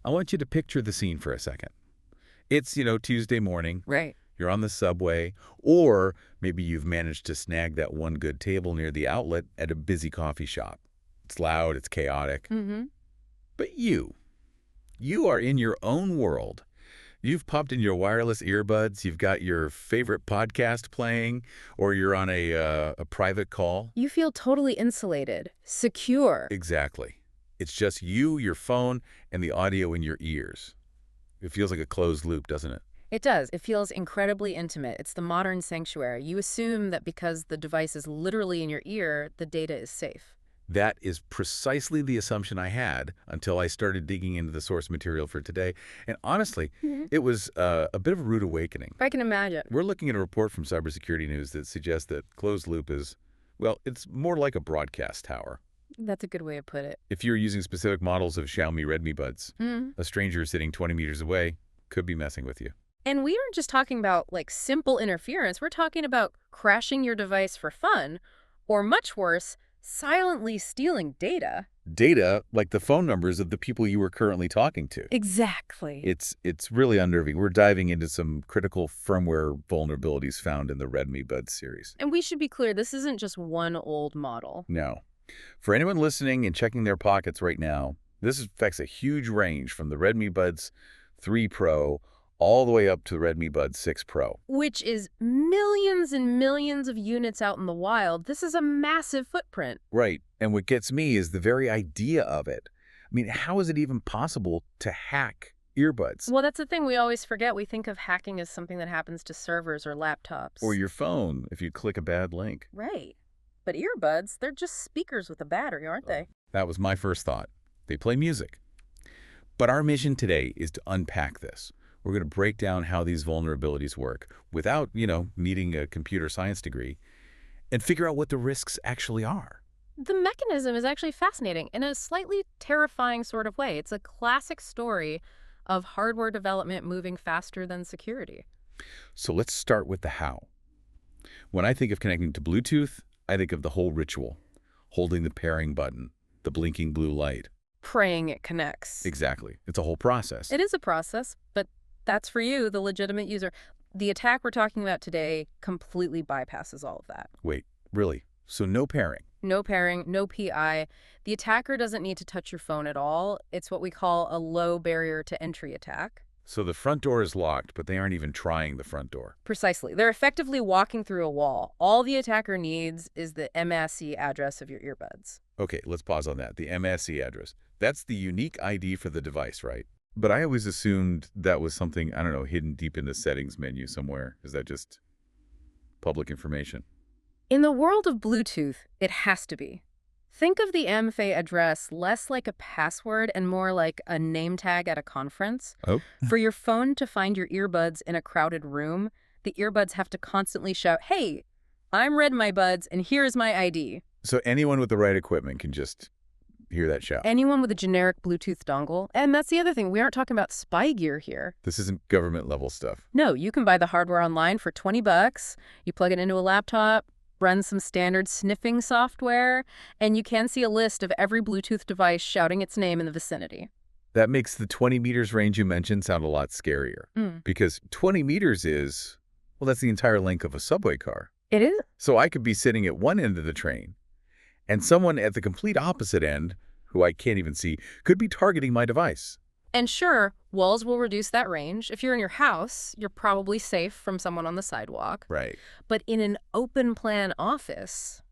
I want you to picture the scene for a second. It's, Tuesday morning. Right. You're on the subway, or maybe you've managed to snag that one good table near the outlet at a busy coffee shop. It's loud, it's chaotic. Mm-hmm. But you are in your own world. You've popped in your wireless earbuds, you've got your favorite podcast playing, or you're on a private call. You feel totally insulated, secure. Exactly. It's just you, your phone, and the audio in your ears. It feels like a closed loop, doesn't it? It does. It feels incredibly intimate. It's the modern sanctuary. You assume that because the device is literally in your ear, the data is safe. That is precisely the assumption I had until I started digging into the source material for today. And honestly, it was a bit of a rude awakening. I can imagine. We're looking at a report from Cybersecurity News that suggests that closed loop is, well, it's more like a broadcast tower. That's a good way to put it. If you're using specific models of Xiaomi Redmi Buds, a stranger sitting 20 meters away could be messing with you. And we aren't just talking about, simple interference. We're talking about crashing your device for fun, or much worse, silently stealing data. Data, like the phone numbers of the people you were currently talking to. Exactly. It's really unnerving. We're diving into some critical firmware vulnerabilities found in the Redmi Buds series. And we should be clear, this isn't just one old model. No. For anyone listening and checking their pockets right now, this affects a huge range from the Redmi Buds 3 Pro all the way up to the Redmi Buds 6 Pro. Which is millions and millions of units out in the wild. This is a massive footprint. Right. And what gets me is the very idea of it. I mean, how is it even possible to hack earbuds? Well, that's the thing we always forget. We think of hacking as something that happens to servers or laptops. Or your phone, if you click a bad link. Right. But earbuds, they're just speakers with a battery, aren't they? That was my first thought. They play music. But our mission today is to unpack this. We're going to break down how these vulnerabilities work without, needing a computer science degree and figure out what the risks actually are. The mechanism is actually fascinating in a slightly terrifying sort of way. It's a classic story of hardware development moving faster than security. So let's start with the how. When I think of connecting to Bluetooth, I think of the whole ritual, holding the pairing button, the blinking blue light. Praying it connects. Exactly. It's a whole process. It is a process, but that's for you, the legitimate user. The attack we're talking about today completely bypasses all of that. Wait, really? So no pairing? No pairing, no PI. The attacker doesn't need to touch your phone at all. It's what we call a low barrier to entry attack. So the front door is locked, but they aren't even trying the front door. Precisely. They're effectively walking through a wall. All the attacker needs is the MAC address of your earbuds. Okay, let's pause on that. The MAC address. That's the unique ID for the device, right? But I always assumed that was something, I don't know, hidden deep in the settings menu somewhere. Is that just public information? In the world of Bluetooth, it has to be. Think of the MFA address less like a password and more like a name tag at a conference. Oh. For your phone to find your earbuds in a crowded room, the earbuds have to constantly shout, "Hey, I'm Redmi Buds, and here's my ID." So anyone with the right equipment can just hear that shout. Anyone with a generic Bluetooth dongle. And that's the other thing. We aren't talking about spy gear here. This isn't government level stuff. No, you can buy the hardware online for $20. You plug it into a laptop, run some standard sniffing software, and you can see a list of every Bluetooth device shouting its name in the vicinity. That makes the 20 meters range you mentioned sound a lot scarier. Because 20 meters is, well, that's the entire length of a subway car. It is? So I could be sitting at one end of the train, and someone at the complete opposite end, who I can't even see, could be targeting my device. And sure, walls will reduce that range. If you're in your house, you're probably safe from someone on the sidewalk. Right. But in an open plan office,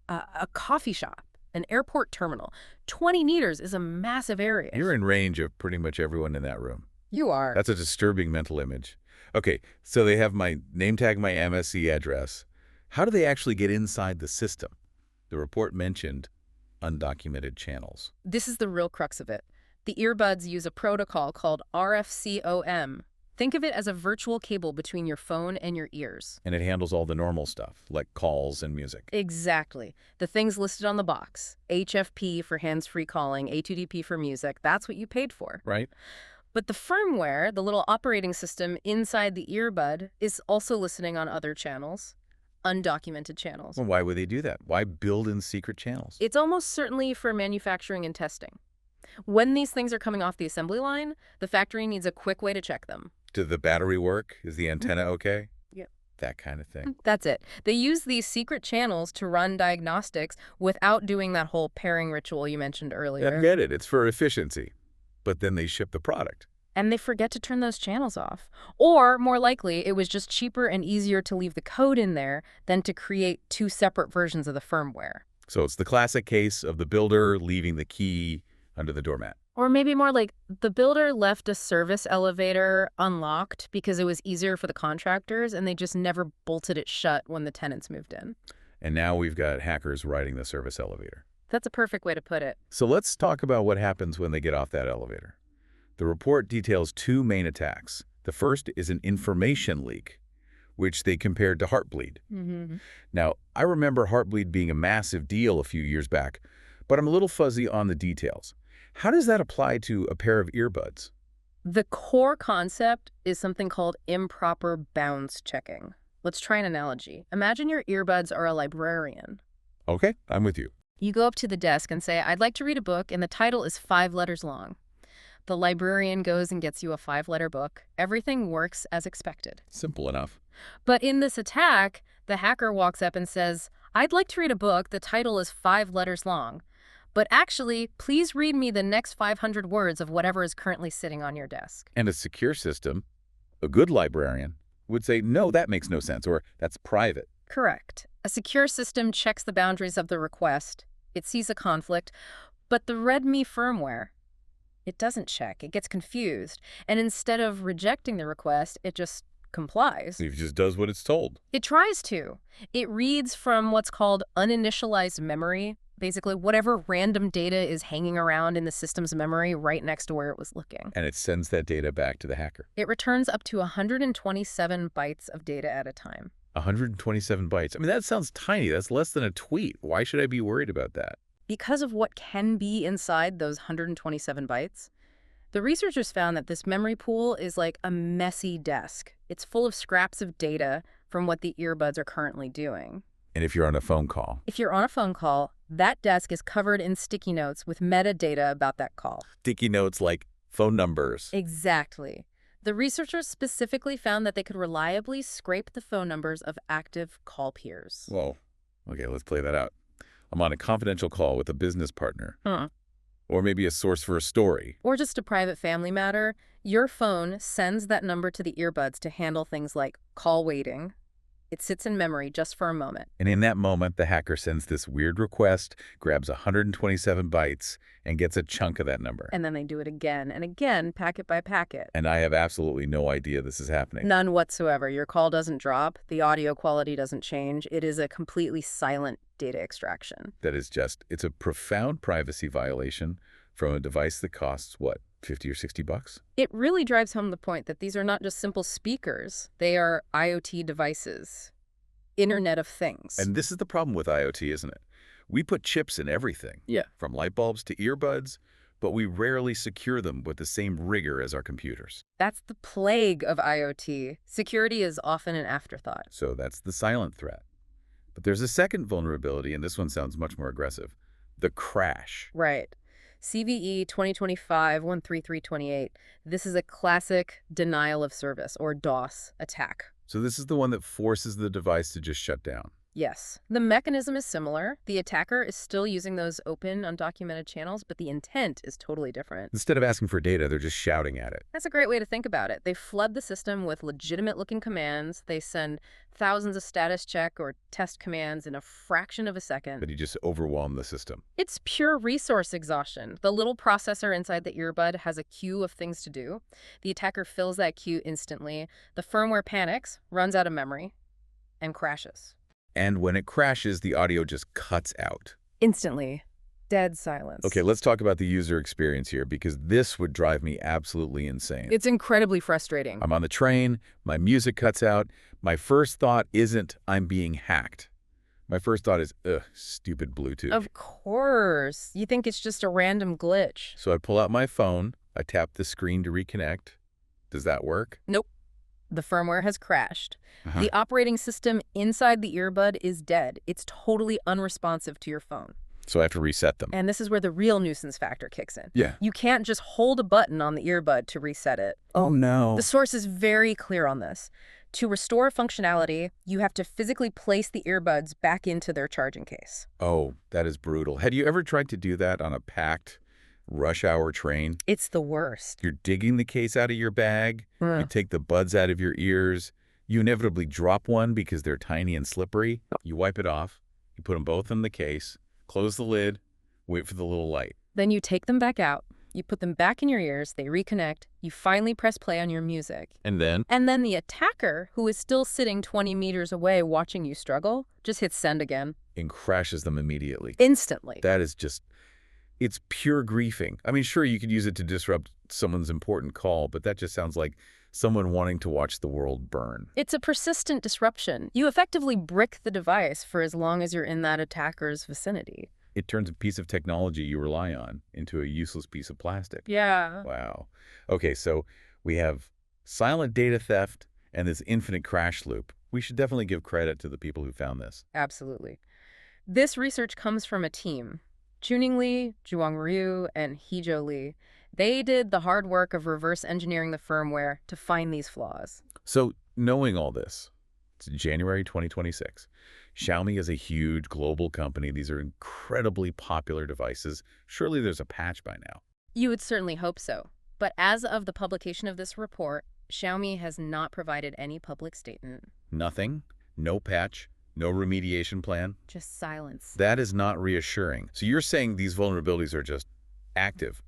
a coffee shop, an airport terminal, 20 meters is a massive area. You're in range of pretty much everyone in that room. You are. That's a disturbing mental image. Okay, so they have my name tag, my MSC address. How do they actually get inside the system? The report mentioned undocumented channels. This is the real crux of it. The earbuds use a protocol called RFCOM. Think of it as a virtual cable between your phone and your ears. And it handles all the normal stuff, like calls and music. Exactly. The things listed on the box. HFP for hands-free calling, A2DP for music. That's what you paid for. Right. But the firmware, the little operating system inside the earbud, is also listening on other channels. Undocumented channels. Well, why would they do that? Why build in secret channels? It's almost certainly for manufacturing and testing. When these things are coming off the assembly line, the factory needs a quick way to check them. Did the battery work? Is the antenna okay? Yep. That kind of thing. That's it. They use these secret channels to run diagnostics without doing that whole pairing ritual you mentioned earlier. I get it. It's for efficiency. But then they ship the product. And they forget to turn those channels off. Or, more likely, it was just cheaper and easier to leave the code in there than to create two separate versions of the firmware. So it's the classic case of the builder leaving the key under the doormat. Or maybe more like the builder left a service elevator unlocked because it was easier for the contractors and they just never bolted it shut when the tenants moved in. And now we've got hackers riding the service elevator. That's a perfect way to put it. So let's talk about what happens when they get off that elevator. The report details two main attacks. The first is an information leak, which they compared to Heartbleed. Now, I remember Heartbleed being a massive deal a few years back, but I'm a little fuzzy on the details. How does that apply to a pair of earbuds? The core concept is something called improper bounds checking. Let's try an analogy. Imagine your earbuds are a librarian. Okay, I'm with you. You go up to the desk and say, "I'd like to read a book," and the title is 5 letters long. The librarian goes and gets you a 5-letter book. Everything works as expected. Simple enough. But in this attack, the hacker walks up and says, "I'd like to read a book. The title is 5 letters long. But actually, please read me the next 500 words of whatever is currently sitting on your desk." And a secure system, a good librarian, would say, no, that makes no sense, or that's private. Correct. A secure system checks the boundaries of the request. It sees a conflict. But the Redmi firmware, it doesn't check. It gets confused. And instead of rejecting the request, it just complies. It just does what it's told. It tries to. It reads from what's called uninitialized memory, basically whatever random data is hanging around in the system's memory right next to where it was looking. And it sends that data back to the hacker. It returns up to 127 bytes of data at a time. 127 bytes. I mean, that sounds tiny. That's less than a tweet. Why should I be worried about that? Because of what can be inside those 127 bytes, the researchers found that this memory pool is like a messy desk. It's full of scraps of data from what the earbuds are currently doing. And if you're on a phone call? If you're on a phone call, that desk is covered in sticky notes with metadata about that call. Sticky notes like phone numbers. Exactly. The researchers specifically found that they could reliably scrape the phone numbers of active call peers. Whoa. Okay, let's play that out. I'm on a confidential call with a business partner. Or maybe a source for a story. Or just a private family matter. Your phone sends that number to the earbuds to handle things like call waiting. It sits in memory just for a moment. And in that moment, the hacker sends this weird request, grabs 127 bytes, and gets a chunk of that number. And then they do it again and again, packet by packet. And I have absolutely no idea this is happening. None whatsoever. Your call doesn't drop. The audio quality doesn't change. It is a completely silent data extraction. That is just, it's a profound privacy violation from a device that costs, what, 50 or 60 bucks? It really drives home the point that these are not just simple speakers. They are IoT devices, Internet of Things. And this is the problem with IoT, isn't it? We put chips in everything. Yeah. From light bulbs to earbuds, but we rarely secure them with the same rigor as our computers. That's the plague of IoT. Security is often an afterthought. So that's the silent threat. But there's a second vulnerability, and this one sounds much more aggressive. The crash. Right. CVE-2025-13328. This is a classic denial of service, or DOS, attack. So this is the one that forces the device to just shut down. Yes. The mechanism is similar. The attacker is still using those open, undocumented channels, but the intent is totally different. Instead of asking for data, they're just shouting at it. That's a great way to think about it. They flood the system with legitimate-looking commands. They send thousands of status check or test commands in a fraction of a second. But you just overwhelm the system. It's pure resource exhaustion. The little processor inside the earbud has a queue of things to do. The attacker fills that queue instantly. The firmware panics, runs out of memory, and crashes. And when it crashes, the audio just cuts out. Instantly. Dead silence. Okay, let's talk about the user experience here, because this would drive me absolutely insane. It's incredibly frustrating. I'm on the train, my music cuts out. My first thought isn't, I'm being hacked. My first thought is, ugh, stupid Bluetooth. Of course. You think it's just a random glitch. So I pull out my phone, I tap the screen to reconnect. Does that work? Nope. The firmware has crashed. The operating system inside the earbud is dead. It's totally unresponsive to your phone. So I have to reset them. And this is where the real nuisance factor kicks in. Yeah. You can't just hold a button on the earbud to reset it. Oh, no. The source is very clear on this. To restore functionality, you have to physically place the earbuds back into their charging case. Oh, that is brutal. Had you ever tried to do that on a packed rush hour train? It's the worst. You're digging the case out of your bag. You take the buds out of your ears. You inevitably drop one because they're tiny and slippery. You wipe it off. You put them both in the case, close the lid, wait for the little light. Then you take them back out. You put them back in your ears, they reconnect, you finally press play on your music. And then? And then the attacker, who is still sitting 20 meters away watching you struggle, just hits send again. And crashes them immediately. Instantly. That is just, it's pure griefing. I mean, sure, you could use it to disrupt someone's important call, but that just sounds like someone wanting to watch the world burn. It's a persistent disruption. You effectively brick the device for as long as you're in that attacker's vicinity. It turns a piece of technology you rely on into a useless piece of plastic. Yeah. Wow. Okay, so we have silent data theft and this infinite crash loop. We should definitely give credit to the people who found this. Absolutely. This research comes from a team. Chuning Lee, Zhuang Ryu, and Hezhou Li. They did the hard work of reverse engineering the firmware to find these flaws. So knowing all this, it's January 2026. Xiaomi is a huge global company. These are incredibly popular devices. Surely there's a patch by now. You would certainly hope so. But as of the publication of this report, Xiaomi has not provided any public statement. Nothing? No patch? No remediation plan? Just silence. That is not reassuring. So you're saying these vulnerabilities are just active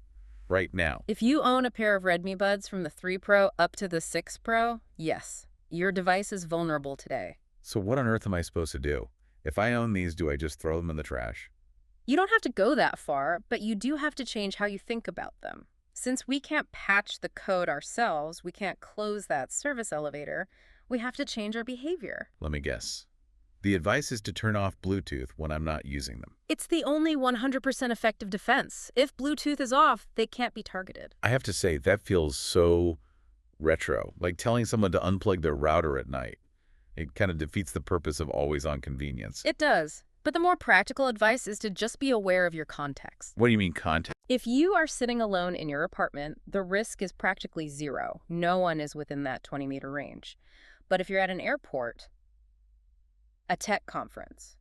right now? If you own a pair of Redmi Buds from the 3 Pro up to the 6 Pro, yes, your device is vulnerable today. So what on earth am I supposed to do? If I own these, do I just throw them in the trash? You don't have to go that far, but you do have to change how you think about them. Since we can't patch the code ourselves, we can't close that service elevator, we have to change our behavior. Let me guess. The advice is to turn off Bluetooth when I'm not using them. It's the only 100% effective defense. If Bluetooth is off, they can't be targeted. I have to say, that feels so retro, like telling someone to unplug their router at night. It kind of defeats the purpose of always-on convenience. It does. But the more practical advice is to just be aware of your context. What do you mean context? If you are sitting alone in your apartment, the risk is practically zero. No one is within that 20-meter range. But if you're at an airport, a tech conference,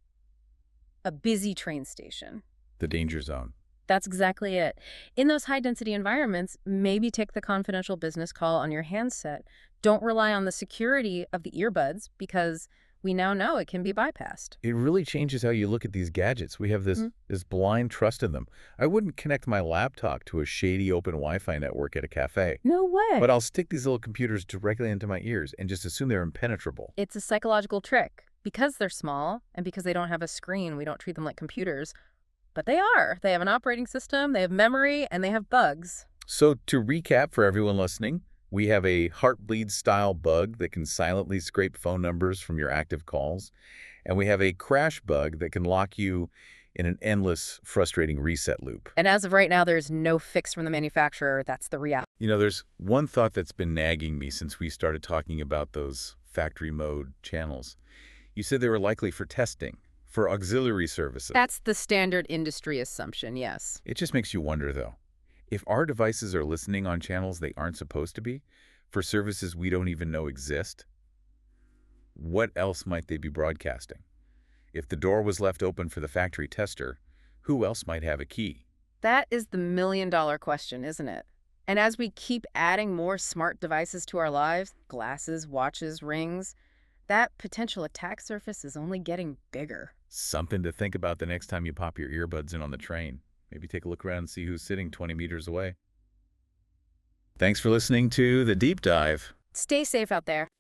a busy train station, The danger zone. that's exactly it. In those high-density environments, maybe take the confidential business call on your handset. Don't rely on the security of the earbuds because we now know it can be bypassed. It really changes how you look at these gadgets. We have this blind trust in them. I wouldn't connect my laptop to a shady open Wi-Fi network at a cafe. No way. But I'll stick these little computers directly into my ears and just assume they're impenetrable. It's a psychological trick. Because they're small and because they don't have a screen, we don't treat them like computers. But they are. They have an operating system, they have memory, and they have bugs. So to recap for everyone listening, we have a Heartbleed-style bug that can silently scrape phone numbers from your active calls. And we have a crash bug that can lock you in an endless, frustrating reset loop. And as of right now, there's no fix from the manufacturer. That's the reality. You know, there's one thought that's been nagging me since we started talking about those factory mode channels. You said they were likely for testing, for auxiliary services. That's the standard industry assumption, yes. It just makes you wonder, though. If our devices are listening on channels they aren't supposed to be, for services we don't even know exist, what else might they be broadcasting? If the door was left open for the factory tester, who else might have a key? That is the million-dollar question, isn't it? And as we keep adding more smart devices to our lives, glasses, watches, rings, that potential attack surface is only getting bigger. Something to think about the next time you pop your earbuds in on the train. Maybe take a look around and see who's sitting 20 meters away. Thanks for listening to The Deep Dive. Stay safe out there.